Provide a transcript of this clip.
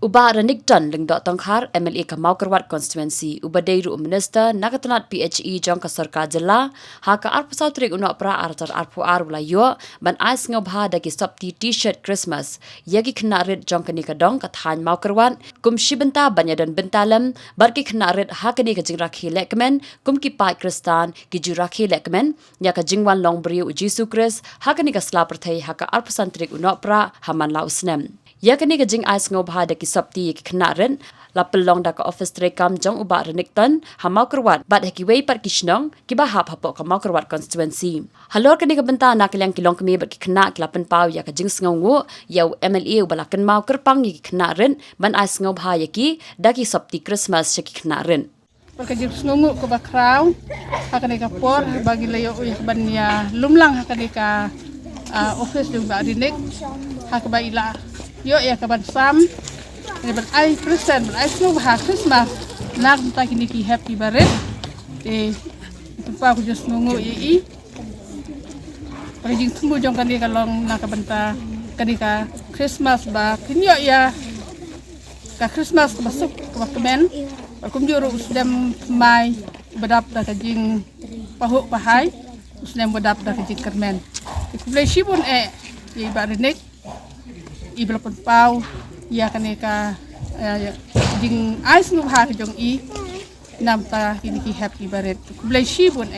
Uba Ranikton Lingdot Tongkar MLA ka Mawkyrwat constituency ubadai ru minister nagatanat PHE jong ka sarkar jilla ha ka arpu sautrik unok pra artar arpu wala yo ban Sngewbha dagi sabti t-shirt Khrismas yagi knarit jong ka nikadong ka than Mawkyrwat kum shibenta banyadan bentalam barki knarit ha ka ni ka jingrakhi lekmen kum ki pai kristan ki jurakhi lekmen ya ka jingwan longbri ujisu Kris ha ka ni ka slaprathai ha ka arpu santrik unok pra haman lausnem yakani ka jing Sngewbha daki sabti ki knarin la pelong da ka office trekam jong uba Ranikton ha Mawkyrwat bat haki wei par kishnong ki ba hap hapok ka Mawkyrwat constituency halor kani ka benta na kilang kilong kami bat ki khna klapen paw ya ka jing sngongu yau MLA ubalakan Mawkyrpang ki knarin ban Sngewbha yaki daki sabti Khrismas ki knarin Perkajib snungu ko bakraw hakani ka por bagi layo uy ban ya lumlang hakani ka office yung ba dinik hakaba ila yo ya kaban sam ni ban ai present ban ai Sngewbha Khrismas nak ta kini ki happy baret pa ko just nungu i perjing tumbu jong kani kalong nakabanta kani ka Khrismas ba kinyo ya ka Khrismas masuk ka kemen kum juru usdam mai badap ta kajing pahuk pahai usdam badap ta kajing kemen ikulesi pun i barinik ibelapun pau ya kaneka jing Sngewbha jong i nam ta kini ki happy baret kublai shi pun